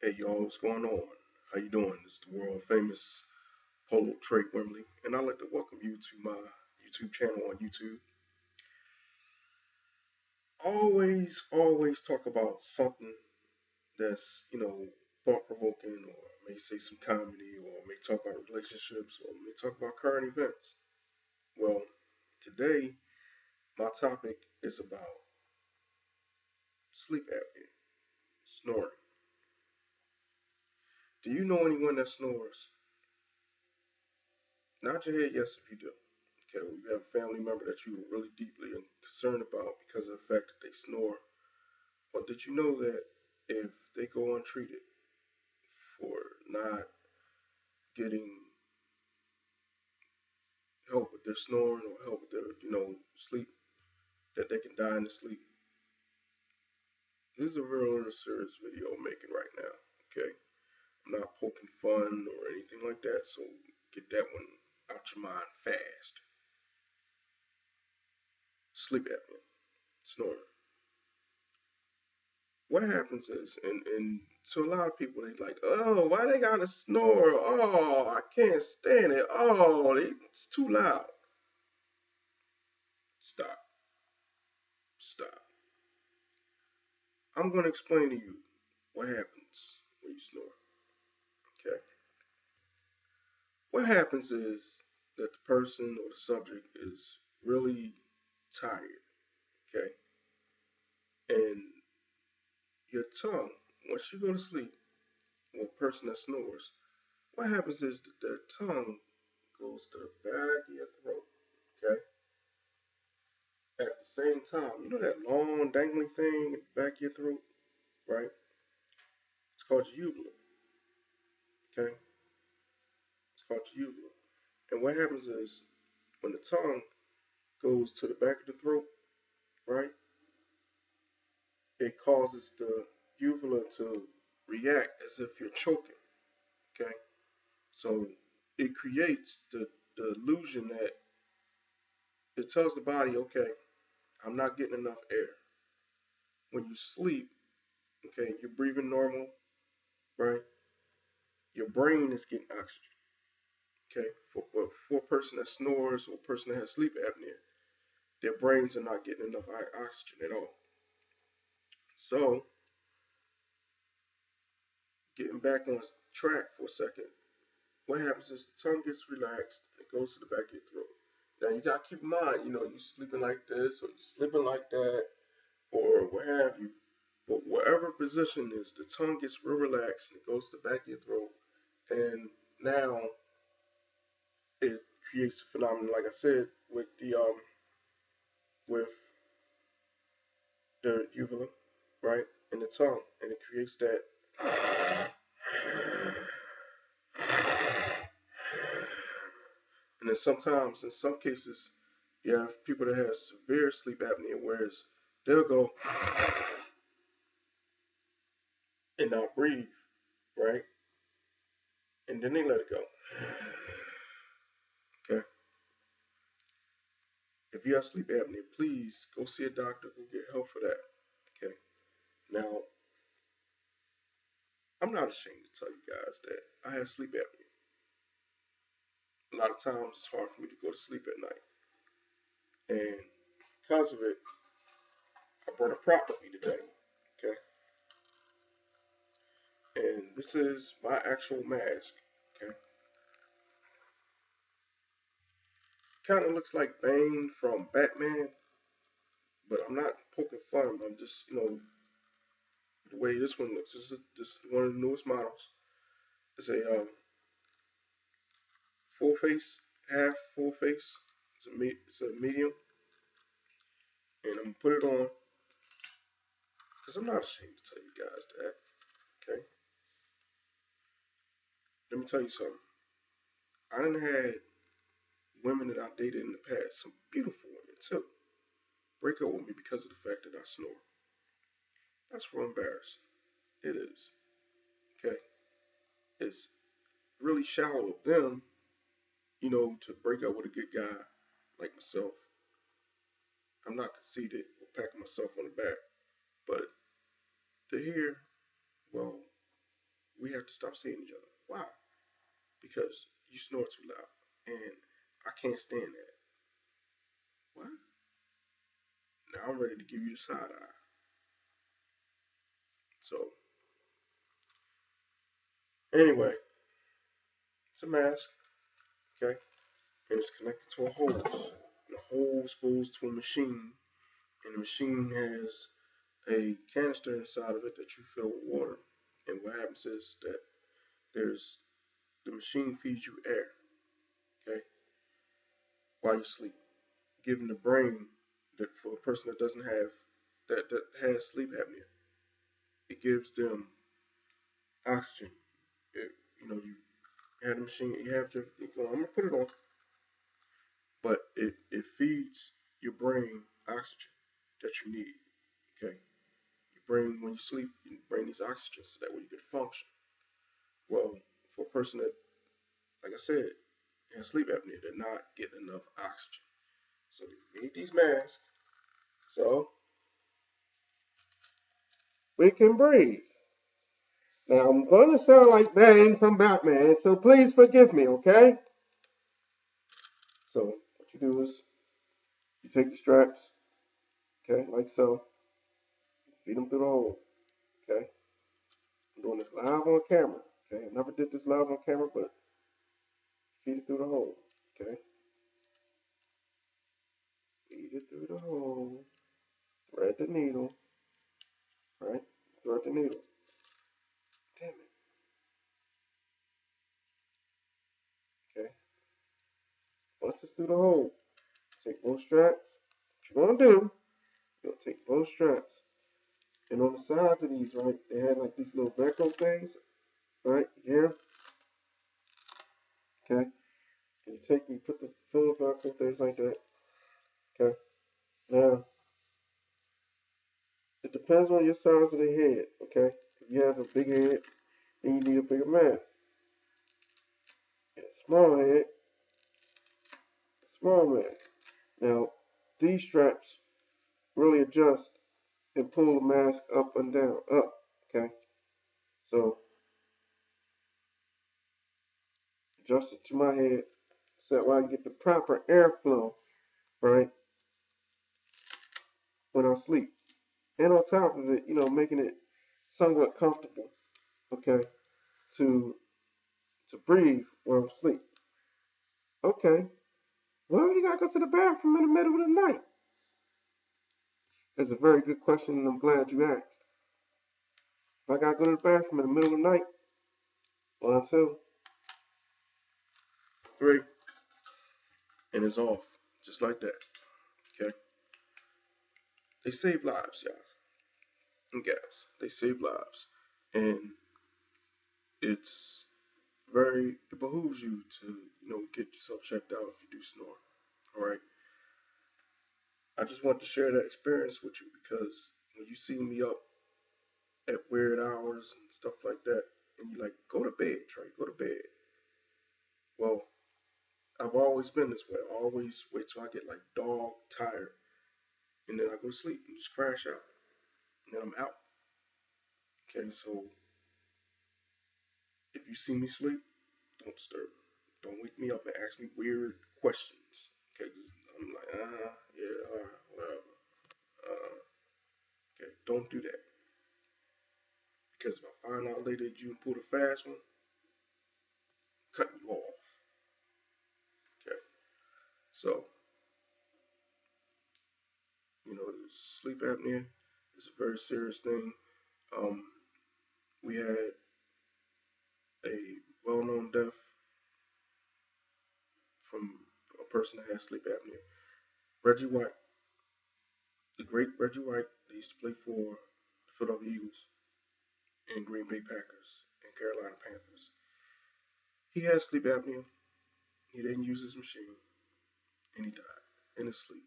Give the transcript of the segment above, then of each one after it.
Hey y'all, what's going on? How you doing? This is the world famous Polo Trey Wembley, and I'd like to welcome you to my YouTube channel on YouTube. Always talk about something that's thought provoking, or may say some comedy, or may talk about relationships, or may talk about current events. Well, today my topic is about sleep apnea, snoring. Do you know anyone that snores? Nod your head yes if you do. Okay, well, you have a family member that you were really deeply concerned about because of the fact that they snore. But did you know that if they go untreated for not getting help with their snoring or help with their, sleep, that they can die in their sleep? This is a real serious video I'm making right now. Okay, I'm not poking fun or anything like that, so get that one out your mind fast. Sleep apnea, snoring. What happens is, and to a lot of people, they like, oh, why they gotta snore? Oh, I can't stand it. Oh, it's too loud. Stop, stop. I'm gonna explain to you what happens when you snore. Okay. What happens is that the person or the subject is really tired. Okay, and your tongue, once you go to sleep, or a person that snores, what happens is that their tongue goes to the back of your throat. Okay. At the same time, you know that long dangly thing at the back of your throat, right? It's called your uvula. Okay, it's called your uvula. And what happens is when the tongue goes to the back of the throat, right? It causes the uvula to react as if you're choking. Okay, so it creates the illusion that it tells the body, okay, I'm not getting enough air. When you sleep, okay, you're breathing normal, right? Your brain is getting oxygen. Okay, for a person that snores or a person that has sleep apnea, their brains are not getting enough oxygen at all. So, getting back on track for a second, what happens is the tongue gets relaxed and it goes to the back of your throat. Now, you gotta keep in mind, you sleeping like this or you sleeping like that or what have you. But whatever position is, the tongue gets real relaxed and it goes to the back of your throat. And now it creates a phenomenon, like I said, with the uvula, right, and the tongue, and it creates that. And then sometimes, in some cases, you have people that have severe sleep apnea, whereas they'll go and not breathe, right, and then they let it go. Okay. If you have sleep apnea, please go see a doctor. Go get help for that. Okay. Now, I'm not ashamed to tell you guys that I have sleep apnea. A lot of times, it's hard for me to go to sleep at night. And because of it, I brought a prop with me today. Okay, and this is my actual mask. Okay, kind of looks like Bane from Batman, but I'm not poking fun. I'm just, the way this one looks. This is one of the newest models. It's a full face, half full face. It's a medium, and I'm gonna put it on because I'm not ashamed to tell you guys that. Okay, let me tell you something. I done had women that I dated in the past, some beautiful women too, break up with me because of the fact that I snore. That's real embarrassing. It is. Okay. It's really shallow of them, to break up with a good guy like myself. I'm not conceited or patting myself on the back. But to hear, well, we have to stop seeing each other. Why? Because you snore too loud, and I can't stand that. What? Now I'm ready to give you the side eye. So anyway, it's a mask, okay, and it's connected to a hose. And the hose goes to a machine, and the machine has a canister inside of it that you fill with water. And what happens is that there's the machine feeds you air, okay, while you sleep, giving the brain that for a person that doesn't have that has sleep apnea, it gives them oxygen. You have the machine, you have to. I'm gonna put it on, but it feeds your brain oxygen that you need. Okay, your brain when you sleep, you brain needs oxygen so that way you can function. Well, for a person that, like I said, has sleep apnea, they're not getting enough oxygen, so they need these masks so we can breathe. Now I'm going to sound like Bane from Batman, so please forgive me, okay? So what you do is you take the straps, okay, like so, feed them through the hole, okay? I'm doing this live on camera, okay? I never did this live on camera, but feed it through the hole, okay? Feed it through the hole, thread the needle, right? Thread the needle. Damn it, okay? Once it's through the hole, take both straps. What you're gonna do, you'll take both straps, and on the sides of these, right, they have like these little Velcro things, right? Here, okay? And you put the full Velcro things like that, okay? Now, it depends on your size of the head, okay? If you have a big head, then you need a bigger mask. And a small head, a small mask. Now, these straps really adjust and pull the mask up and down, up, okay? So, adjust it to my head so that way I can get the proper airflow, right, when I sleep. And on top of it, making it somewhat comfortable, okay, to breathe while I'm asleep. Okay, well, you gotta go to the bathroom in the middle of the night. That's a very good question, and I'm glad you asked. If I gotta go to the bathroom in the middle of the night, 1, 2, 3, and it's off, just like that. Okay, they save lives, y'all and gals. They save lives, and it's it behooves you to get yourself checked out if you do snore. All right, I just want to share that experience with you because when you see me up at weird hours and stuff like that, and you like go to bed, Trey, go to bed. Well, I've always been this way. I always wait till I get like dog tired, and then I go to sleep and just crash out, and then I'm out. Okay, so if you see me sleep, don't disturb me. Don't wake me up and ask me weird questions. Okay, 'cause I'm like, yeah, whatever. Okay, don't do that. Because if I find out later that you pulled a fast one, cut you off. Okay, so sleep apnea is a very serious thing. Um, we had a well-known death from a person that has sleep apnea. Reggie White, the great Reggie White, they used to play for the Philadelphia Eagles and Green Bay Packers and Carolina Panthers. He had sleep apnea. He didn't use his machine, and he died in his sleep.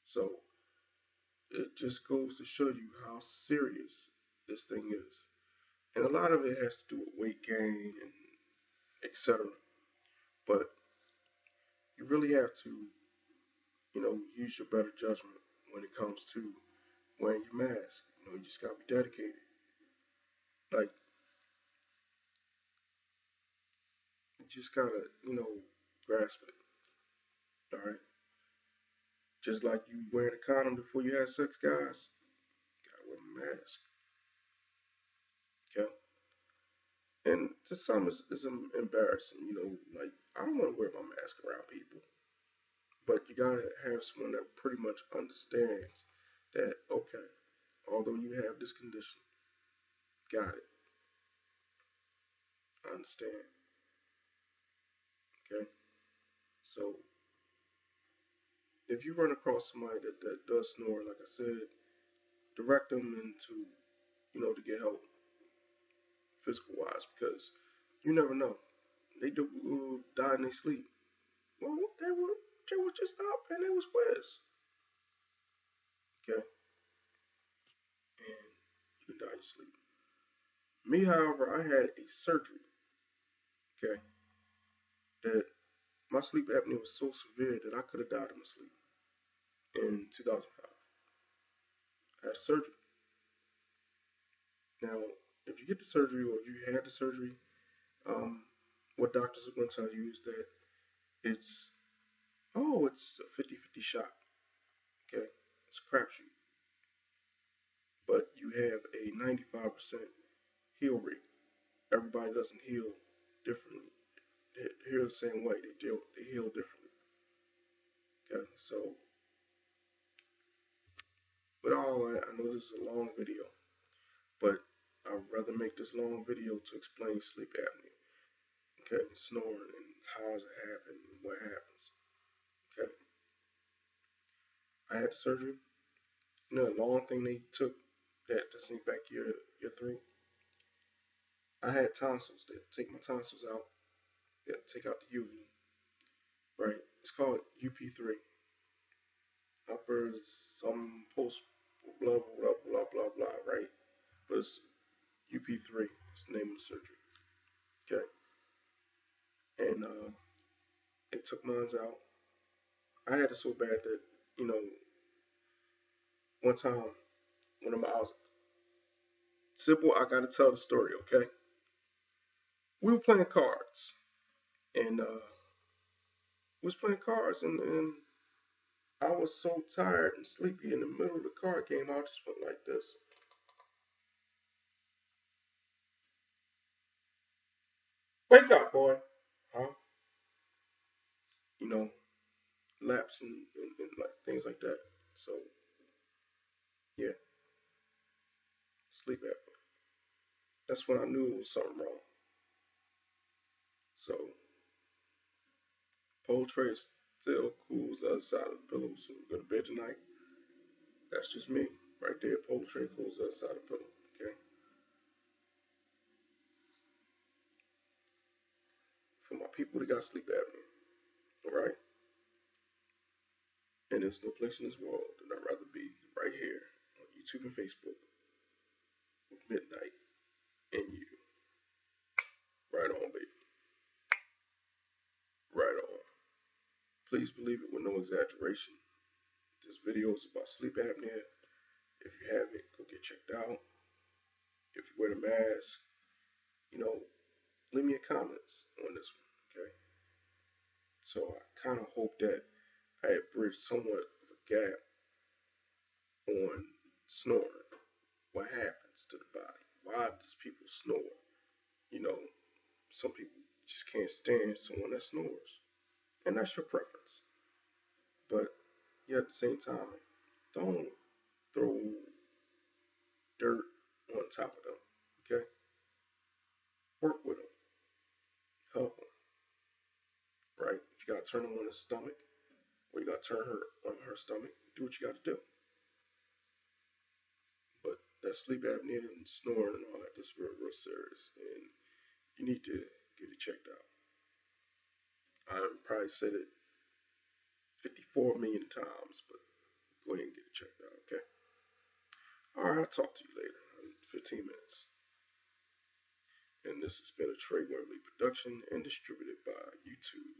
So it just goes to show you how serious this thing is. And a lot of it has to do with weight gain and etc. But you really have to, use your better judgment when it comes to wearing your mask. You just gotta be dedicated. Like just gotta, grasp it. All right. Just like you wearing a condom before you have sex, guys. Gotta wear a mask. Okay. And to some, it's embarrassing. Like I don't want to wear my mask around people, but you gotta have someone that pretty much understands that. Okay, although you have this condition, got it. I understand. Okay. So if you run across somebody that does snore, like I said, direct them into, to get help physical wise because you never know. They do die in their sleep. Well, they were just up and they was with us. Okay, and you can die in your sleep. Me, however, I had a surgery. Okay, that my sleep apnea was so severe that I could have died in my sleep in 2005. I had a surgery. Now, if you get the surgery or if you had the surgery, um, what doctors are going to tell you is that it's it's a 50-50 shot. Okay, it's a crapshoot, but you have a 95% heal rate. Everybody doesn't heal differently. They heal the same way. They heal differently. Okay, so with all that, I know this is a long video, but I'd rather make this long video to explain sleep apnea. Okay, snoring and how does it happen and what happens. Okay, I had the surgery. The long thing they took that to sink back your throat. I had tonsils. They take my tonsils out. They take out the UV. Right. It's called UP3. Upper some post blah blah blah blah blah. Right. But it's UP3. It's the name of the surgery. Okay. And they took mine out. I had it so bad that you know one time when I was simple. I gotta tell the story. Okay. We were playing cards and we was playing cards and I was so tired and sleepy in the middle of the card game. I just went like this. Wake up, boy. Huh? You know, laps and like things like that. So yeah, sleep apnea. That's when I knew it was something wrong. So Pole Tray still cools the other side of the pillow. So we go to bed tonight. That's just me right there. Pole Tray cools the other side of the pillow. Okay. For my people that got sleep apnea. All right. And there's no place in this world that I'd rather be right here on YouTube and Facebook with Midnight and you. Right on, baby. Right on. Please believe it with no exaggeration. This video is about sleep apnea. If you have it, go get checked out. If you wear the mask, you know, leave me a comments on this one, okay? So I kind of hope that I have bridged somewhat of a gap on snoring. What happens to the body? Why does people snore? You know, some people just can't stand someone that snores, and that's your preference. But yeah, at the same time, don't throw dirt on top of them. Okay, work with them, help them. Right? If you gotta turn them on his stomach, or you gotta turn her on her stomach, do what you gotta do. But that sleep apnea and snoring and all that is real, real serious, and you need to get it checked out. I've probably said it 54 million times, but go ahead and get it checked out. Okay. All right. I'll talk to you later in 15 minutes. And this has been a Trey Wembley production and distributed by YouTube.